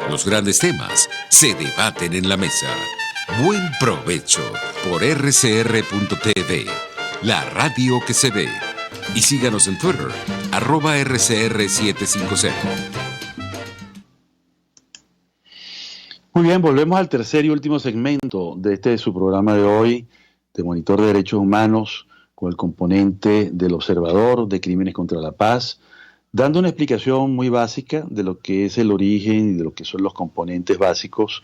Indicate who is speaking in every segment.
Speaker 1: Los grandes temas se debaten en la mesa. Buen provecho por rcr.tv, la radio que se ve. Y síganos en Twitter, @rcr750.
Speaker 2: Muy bien, volvemos al tercer y último segmento de su programa de hoy, de Monitor de Derechos Humanos, con el componente del observador de crímenes contra la paz, dando una explicación muy básica de lo que es el origen y de lo que son los componentes básicos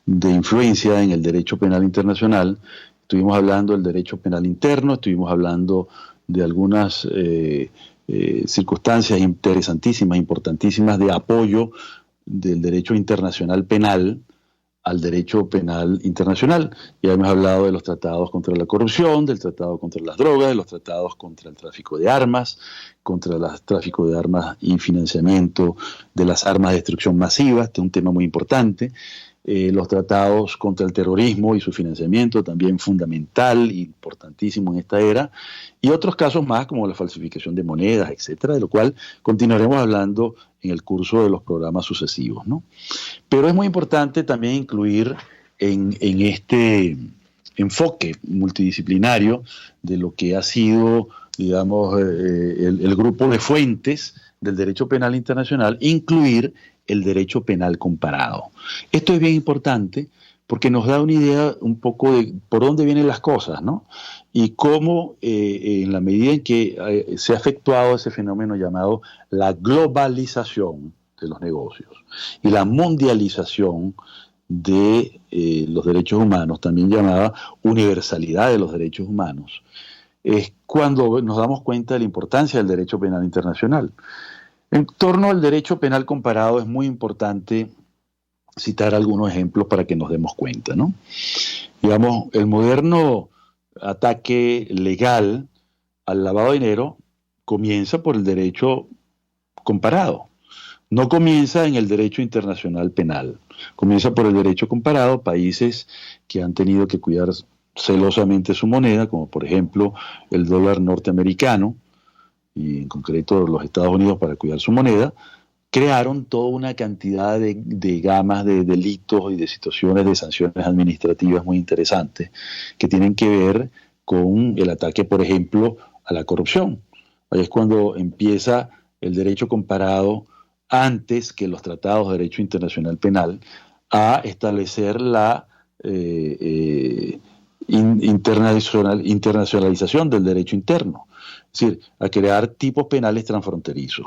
Speaker 2: de influencia en el derecho penal internacional. Estuvimos hablando del derecho penal interno, estuvimos hablando de algunas circunstancias interesantísimas, importantísimas de apoyo del derecho internacional penal al derecho penal internacional. Ya hemos hablado de los tratados contra la corrupción, del tratado contra las drogas, de los tratados contra el tráfico de armas, contra el tráfico de armas y financiamiento de las armas de destrucción masiva, este es un tema muy importante. Los tratados contra el terrorismo y su financiamiento, también fundamental e importantísimo en esta era, y otros casos más como la falsificación de monedas, etcétera, de lo cual continuaremos hablando en el curso de los programas sucesivos, ¿no? Pero es muy importante también incluir en este enfoque multidisciplinario de lo que ha sido, digamos, el grupo de fuentes del derecho penal internacional, incluir el derecho penal comparado. Esto es bien importante porque nos da una idea un poco de por dónde vienen las cosas, ¿no? Y cómo en la medida en que se ha efectuado ese fenómeno llamado la globalización de los negocios y la mundialización de los derechos humanos, también llamada universalidad de los derechos humanos, es cuando nos damos cuenta de la importancia del derecho penal internacional. En torno al derecho penal comparado es muy importante citar algunos ejemplos para que nos demos cuenta, ¿no? Digamos, el moderno ataque legal al lavado de dinero comienza por el derecho comparado. No comienza en el derecho internacional penal, comienza por el derecho comparado, países que han tenido que cuidar celosamente su moneda, como por ejemplo el dólar norteamericano, y en concreto los Estados Unidos para cuidar su moneda, crearon toda una cantidad de gamas de delitos y de situaciones de sanciones administrativas muy interesantes que tienen que ver con el ataque, por ejemplo, a la corrupción. Ahí es cuando empieza el derecho comparado antes que los tratados de derecho internacional penal a establecer la internacionalización del derecho interno. Es decir, a crear tipos penales transfronterizos.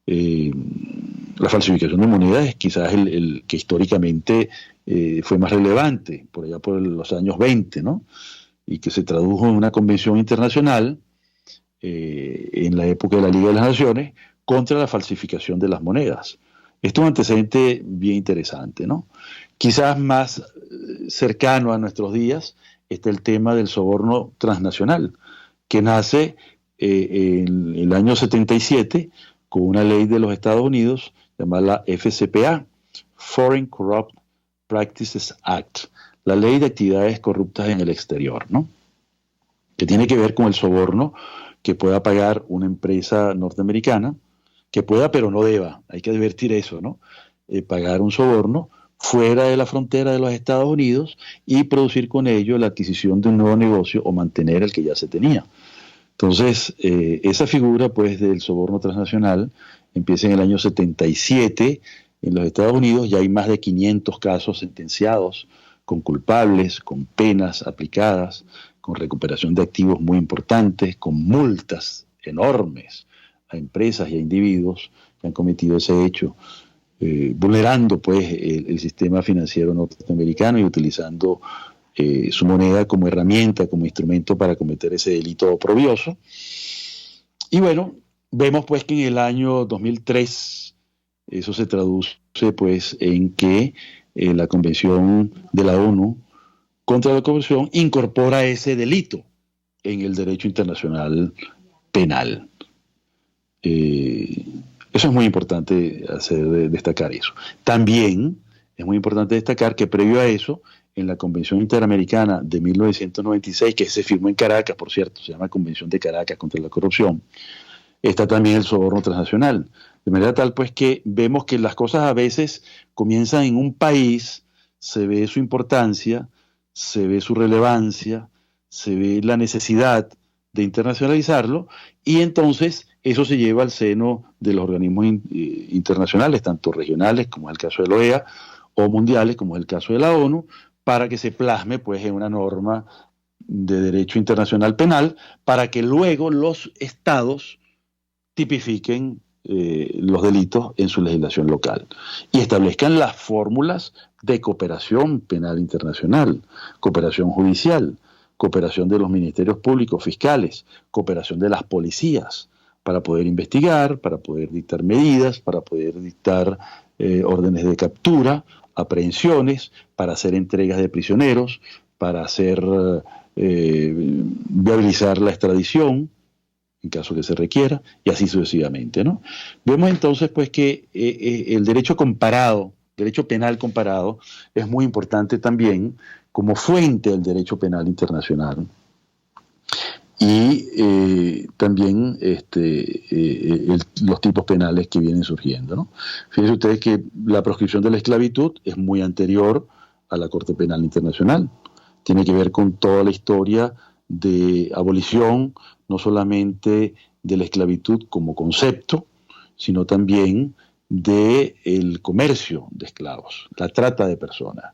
Speaker 2: La falsificación de monedas es quizás el que históricamente fue más relevante, por allá por los años 20, ¿no? Y que se tradujo en una convención internacional en la época de la Liga de las Naciones contra la falsificación de las monedas. Esto es un antecedente bien interesante, ¿no? Quizás más cercano a nuestros días está el tema del soborno transnacional, que nace en el año 77 con una ley de los Estados Unidos llamada la FCPA, Foreign Corrupt Practices Act, la ley de actividades corruptas en el exterior, ¿no? Que tiene que ver con el soborno que pueda pagar una empresa norteamericana, que pueda pero no deba, hay que advertir eso, ¿no? Pagar un soborno fuera de la frontera de los Estados Unidos y producir con ello la adquisición de un nuevo negocio o mantener el que ya se tenía. Entonces, esa figura pues del soborno transnacional empieza en el año 77 en los Estados Unidos, ya hay más de 500 casos sentenciados con culpables, con penas aplicadas, con recuperación de activos muy importantes, con multas enormes a empresas y a individuos que han cometido ese hecho, vulnerando pues el sistema financiero norteamericano y utilizando su moneda como herramienta, como instrumento para cometer ese delito oprobioso. Y bueno, vemos pues que en el año 2003 eso se traduce pues en que la Convención de la ONU contra la corrupción incorpora ese delito en el derecho internacional penal. Eso es muy importante destacar eso. También es muy importante destacar que previo a eso, en la Convención Interamericana de 1996, que se firmó en Caracas, por cierto, se llama Convención de Caracas contra la Corrupción, está también el soborno transnacional. De manera tal pues que vemos que las cosas a veces comienzan en un país, se ve su importancia, se ve su relevancia, se ve la necesidad de internacionalizarlo y entonces eso se lleva al seno de los organismos internacionales, tanto regionales como es el caso de la OEA, o mundiales como es el caso de la ONU, para que se plasme pues en una norma de derecho internacional penal, para que luego los estados tipifiquen los delitos en su legislación local y establezcan las fórmulas de cooperación penal internacional, cooperación judicial, cooperación de los ministerios públicos, fiscales, cooperación de las policías, para poder investigar, para poder dictar medidas, para poder dictar órdenes de captura, aprehensiones, para hacer entregas de prisioneros, para hacer viabilizar la extradición, en caso que se requiera, y así sucesivamente, ¿no? Vemos entonces pues que el derecho comparado, derecho penal comparado, es muy importante también como fuente del derecho penal internacional. Y también los tipos penales que vienen surgiendo, ¿no? Fíjense ustedes que la proscripción de la esclavitud es muy anterior a la Corte Penal Internacional. Tiene que ver con toda la historia de abolición, no solamente de la esclavitud como concepto, sino también del comercio de esclavos, la trata de personas,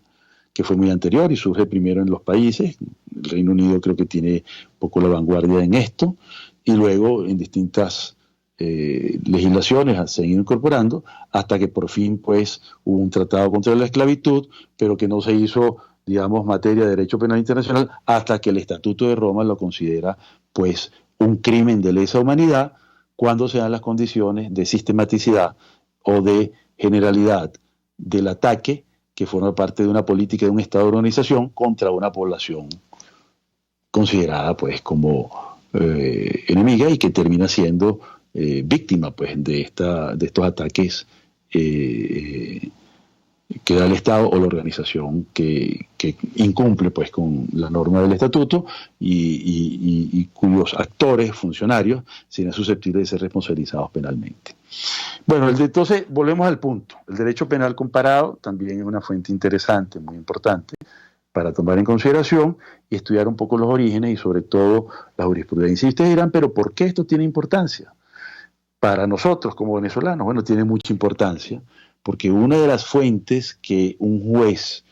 Speaker 2: que fue muy anterior y surge primero en los países. El Reino Unido creo que tiene un poco la vanguardia en esto, y luego en distintas legislaciones se han ido incorporando, hasta que por fin pues hubo un tratado contra la esclavitud, pero que no se hizo, digamos, materia de derecho penal internacional, hasta que el Estatuto de Roma lo considera pues un crimen de lesa humanidad, cuando se dan las condiciones de sistematicidad o de generalidad del ataque que forma parte de una política de un Estado de organización contra una población considerada pues como enemiga y que termina siendo víctima pues de estos ataques que da el Estado o la organización que incumple pues con la norma del estatuto y cuyos actores, funcionarios, serán susceptibles de ser responsabilizados penalmente. Bueno, entonces volvemos al punto. El derecho penal comparado también es una fuente interesante, muy importante, para tomar en consideración y estudiar un poco los orígenes y sobre todo la jurisprudencia. Y ustedes dirán, pero ¿por qué esto tiene importancia? Para nosotros como venezolanos, bueno, tiene mucha importancia, porque una de las fuentes que un juez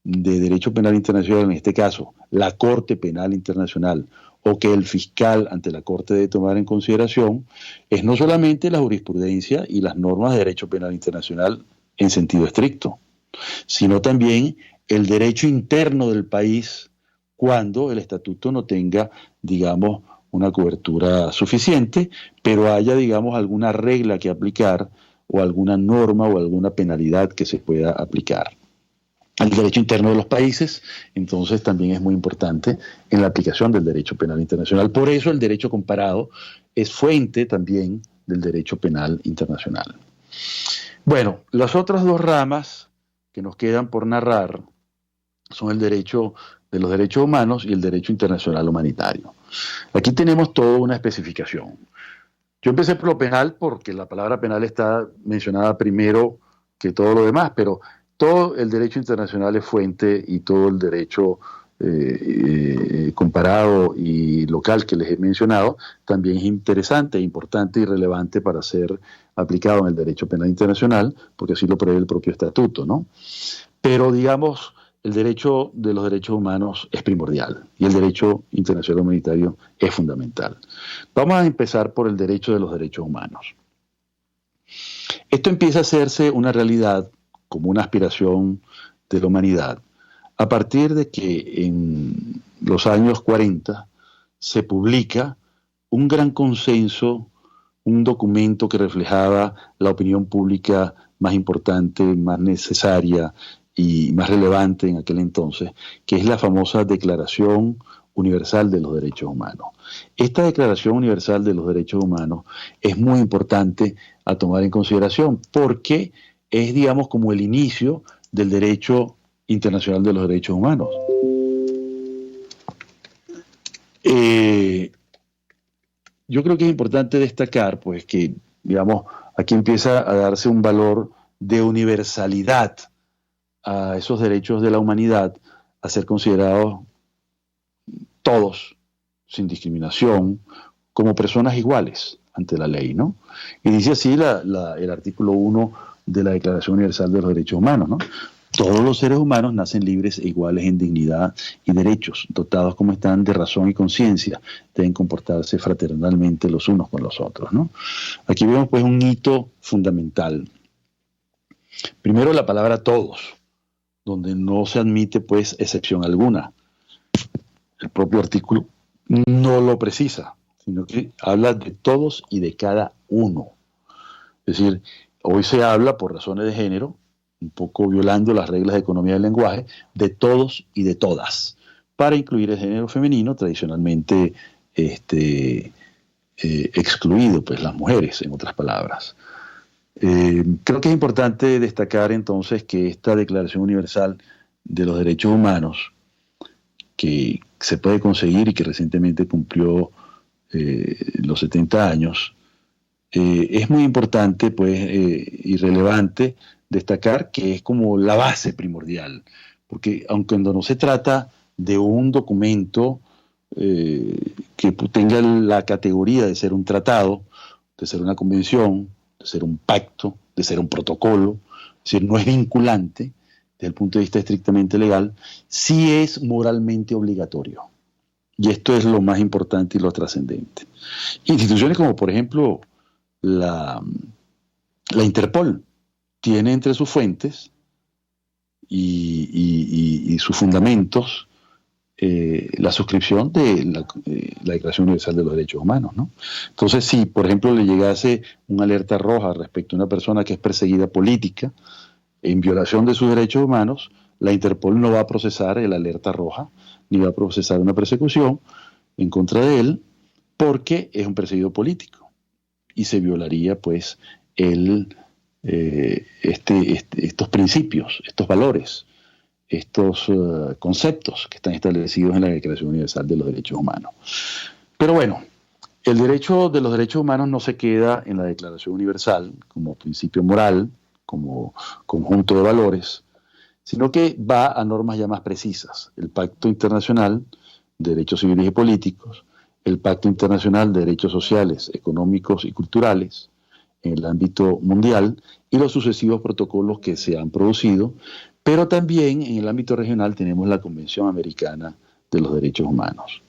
Speaker 2: de derecho penal internacional, en este caso la Corte Penal Internacional, o que el fiscal ante la Corte debe tomar en consideración, es no solamente la jurisprudencia y las normas de derecho penal internacional en sentido estricto, sino también el derecho interno del país cuando el estatuto no tenga, digamos, una cobertura suficiente, pero haya, digamos, alguna regla que aplicar o alguna norma o alguna penalidad que se pueda aplicar. El derecho interno de los países, entonces, también es muy importante en la aplicación del derecho penal internacional. Por eso el derecho comparado es fuente también del derecho penal internacional. Bueno, las otras dos ramas que nos quedan por narrar son el derecho de los derechos humanos y el derecho internacional humanitario. Aquí tenemos toda una especificación. Yo empecé por lo penal porque la palabra penal está mencionada primero que todo lo demás, pero todo el derecho internacional es fuente y todo el derecho comparado y local que les he mencionado también es interesante, importante y relevante para ser aplicado en el derecho penal internacional, porque así lo prevé el propio estatuto, ¿no? Pero digamos, el derecho de los derechos humanos es primordial y el derecho internacional humanitario es fundamental. Vamos a empezar por el derecho de los derechos humanos. Esto empieza a hacerse una realidad como una aspiración de la humanidad a partir de que en los años 40 se publica un gran consenso, un documento que reflejaba la opinión pública más importante, más necesaria y más relevante en aquel entonces, que es la famosa Declaración Universal de los Derechos Humanos. Esta Declaración Universal de los Derechos Humanos es muy importante a tomar en consideración porque es, digamos, como el inicio del derecho internacional de los derechos humanos. Yo creo que es importante destacar, pues, que digamos, aquí empieza a darse un valor de universalidad a esos derechos de la humanidad, a ser considerados todos, sin discriminación, como personas iguales ante la ley, ¿no? Y dice así el artículo 1 de la Declaración Universal de los Derechos Humanos, ¿no? Todos los seres humanos nacen libres e iguales en dignidad y derechos, dotados como están de razón y conciencia, deben comportarse fraternalmente los unos con los otros, ¿no? Aquí vemos pues un hito fundamental. Primero la palabra todos, donde no se admite pues excepción alguna. El propio artículo no lo precisa, sino que habla de todos y de cada uno. Es decir, hoy se habla por razones de género, un poco violando las reglas de economía del lenguaje, de todos y de todas, para incluir el género femenino tradicionalmente excluido, pues las mujeres, en otras palabras. Creo que es importante destacar entonces que esta Declaración Universal de los Derechos Humanos, que se puede conseguir y que recientemente cumplió los 70 años, es muy importante pues, y relevante destacar que es como la base primordial, porque aunque cuando no se trata de un documento que tenga la categoría de ser un tratado, de ser una convención, de ser un pacto, de ser un protocolo, es decir, no es vinculante desde el punto de vista estrictamente legal, sí es moralmente obligatorio. Y esto es lo más importante y lo trascendente. Instituciones como, por ejemplo, la Interpol tiene entre sus fuentes y sus fundamentos la suscripción de la Declaración Universal de los Derechos Humanos, ¿no? Entonces, si, por ejemplo, le llegase una alerta roja respecto a una persona que es perseguida política en violación de sus derechos humanos, la Interpol no va a procesar el alerta roja, ni va a procesar una persecución en contra de él, porque es un perseguido político y se violaría, pues, estos principios, estos valores, estos conceptos que están establecidos en la Declaración Universal de los Derechos Humanos. Pero bueno, el derecho de los derechos humanos no se queda en la Declaración Universal como principio moral, como conjunto de valores, sino que va a normas ya más precisas. El Pacto Internacional de Derechos Civiles y Políticos, el Pacto Internacional de Derechos Sociales, Económicos y Culturales en el ámbito mundial y los sucesivos protocolos que se han producido, pero también en el ámbito regional tenemos la Convención Americana de los Derechos Humanos.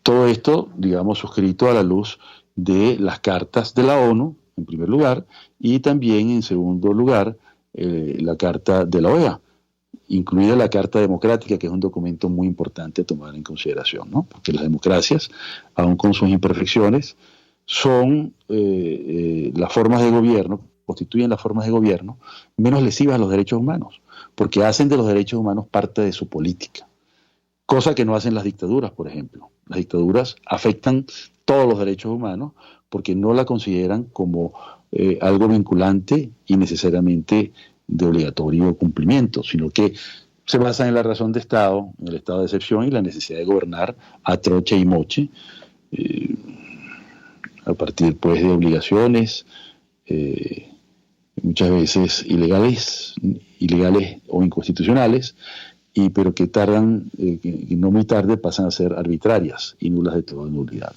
Speaker 2: Todo esto, digamos, suscrito a la luz de las cartas de la ONU, en primer lugar, y también, en segundo lugar, la Carta de la OEA, incluida la Carta Democrática, que es un documento muy importante a tomar en consideración, ¿no? Porque las democracias, aun con sus imperfecciones, son las formas de gobierno, constituyen las formas de gobierno menos lesivas a los derechos humanos, porque hacen de los derechos humanos parte de su política, cosa que no hacen las dictaduras, por ejemplo. Las dictaduras afectan todos los derechos humanos porque no la consideran como algo vinculante y necesariamente de obligatorio cumplimiento, sino que se basan en la razón de Estado, en el estado de excepción y la necesidad de gobernar a troche y moche, a partir pues de obligaciones, muchas veces ilegales o inconstitucionales, pero que tardan, que no muy tarde pasan a ser arbitrarias y nulas de toda nulidad.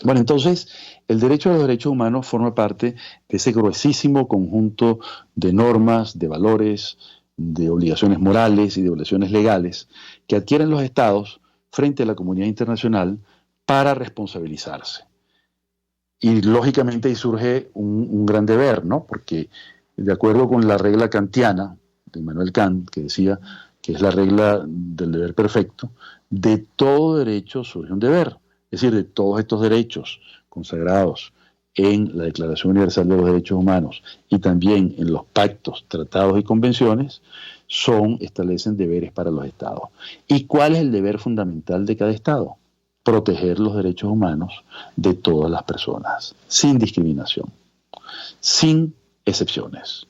Speaker 2: Bueno, entonces, el derecho a los derechos humanos forma parte de ese gruesísimo conjunto de normas, de valores, de obligaciones morales y de obligaciones legales que adquieren los estados frente a la comunidad internacional para responsabilizarse. Y lógicamente ahí surge un gran deber, ¿no? Porque de acuerdo con la regla kantiana de Immanuel Kant, que decía que es la regla del deber perfecto, de todo derecho surge un deber. Es decir, de todos estos derechos consagrados en la Declaración Universal de los Derechos Humanos y también en los pactos, tratados y convenciones, establecen deberes para los estados. ¿Y cuál es el deber fundamental de cada estado? Proteger los derechos humanos de todas las personas, sin discriminación, sin excepciones,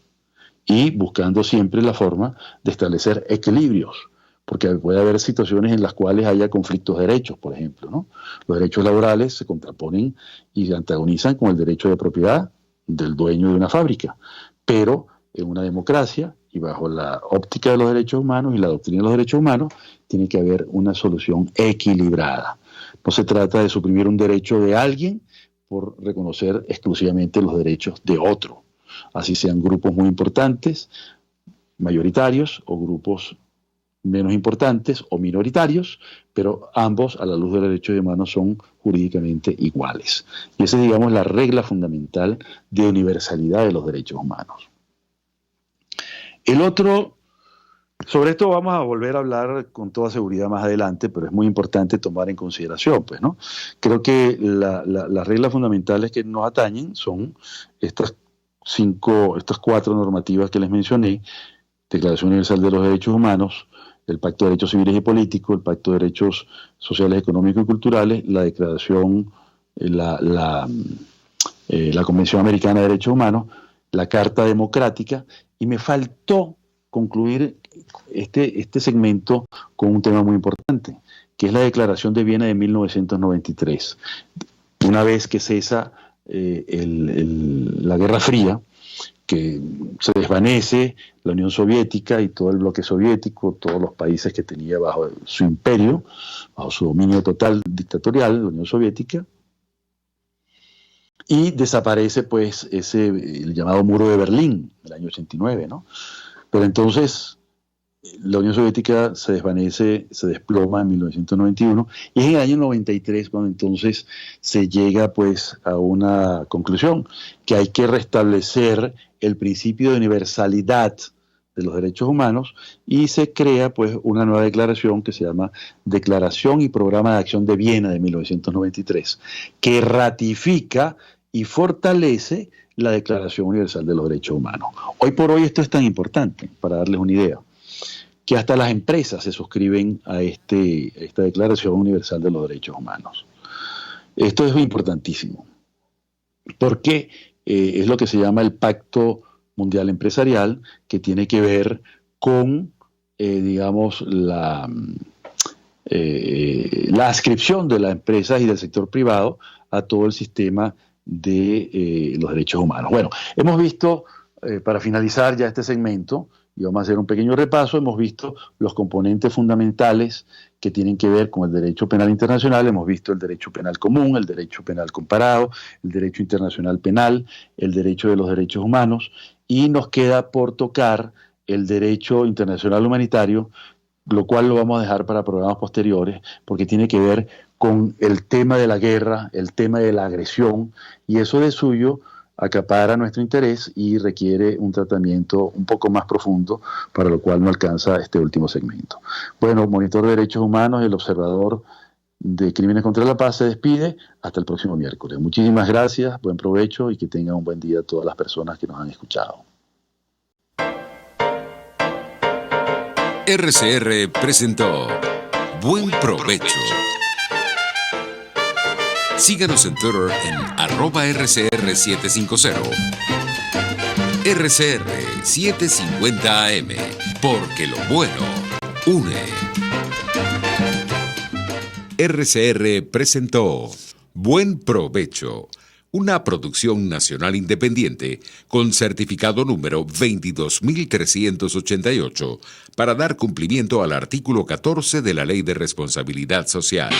Speaker 2: y buscando siempre la forma de establecer equilibrios, porque puede haber situaciones en las cuales haya conflictos de derechos, por ejemplo, ¿no? Los derechos laborales se contraponen y se antagonizan con el derecho de propiedad del dueño de una fábrica, pero en una democracia y bajo la óptica de los derechos humanos y la doctrina de los derechos humanos, tiene que haber una solución equilibrada. No se trata de suprimir un derecho de alguien por reconocer exclusivamente los derechos de otro, así sean grupos muy importantes, mayoritarios, o grupos menos importantes o minoritarios, pero ambos, a la luz de los derechos humanos, son jurídicamente iguales. Y esa es, digamos, la regla fundamental de universalidad de los derechos humanos. El otro, sobre esto vamos a volver a hablar con toda seguridad más adelante, pero es muy importante tomar en consideración, pues, ¿no? Creo que las reglas fundamentales que nos atañen son estas cuatro normativas que les mencioné: Declaración Universal de los Derechos Humanos, el Pacto de Derechos Civiles y Políticos, el Pacto de Derechos Sociales, Económicos y Culturales, la Declaración, la Convención Americana de Derechos Humanos, la Carta Democrática, y me faltó concluir este segmento con un tema muy importante, que es la Declaración de Viena de 1993. Una vez que cesa la Guerra Fría, que se desvanece la Unión Soviética y todo el bloque soviético, todos los países que tenía bajo su imperio, bajo su dominio total dictatorial, la Unión Soviética, y desaparece pues el llamado Muro de Berlín, el año 89, ¿no? Pero entonces la Unión Soviética se desvanece, se desploma en 1991, y es en el año 93 cuando entonces se llega pues a una conclusión, que hay que restablecer el principio de universalidad de los derechos humanos, y se crea pues una nueva declaración que se llama Declaración y Programa de Acción de Viena de 1993, que ratifica y fortalece la Declaración Universal de los Derechos Humanos. Hoy por hoy esto es tan importante, para darles una idea, que hasta las empresas se suscriben a esta Declaración Universal de los Derechos Humanos. Esto es importantísimo, porque es lo que se llama el Pacto Mundial Empresarial, que tiene que ver con, digamos, la adscripción de las empresas y del sector privado a todo el sistema de los derechos humanos. Bueno, hemos visto, para finalizar ya este segmento, y vamos a hacer un pequeño repaso, hemos visto los componentes fundamentales que tienen que ver con el derecho penal internacional. Hemos visto el derecho penal común, el derecho penal comparado, el derecho internacional penal, el derecho de los derechos humanos, y nos queda por tocar el derecho internacional humanitario, lo cual lo vamos a dejar para programas posteriores, porque tiene que ver con el tema de la guerra, el tema de la agresión, y eso de suyo acapara nuestro interés y requiere un tratamiento un poco más profundo, para lo cual no alcanza este último segmento. Bueno, Monitor de Derechos Humanos y el Observador de Crímenes contra la Paz se despide hasta el próximo miércoles. Muchísimas gracias, buen provecho y que tengan un buen día a todas las personas que nos han escuchado.
Speaker 1: RCR presentó Buen Provecho. Síganos en Twitter en @RCR750. RCR 750 AM, porque lo bueno une. RCR presentó Buen Provecho, una producción nacional independiente con certificado número 22388 para dar cumplimiento al artículo 14 de la Ley de Responsabilidad Social.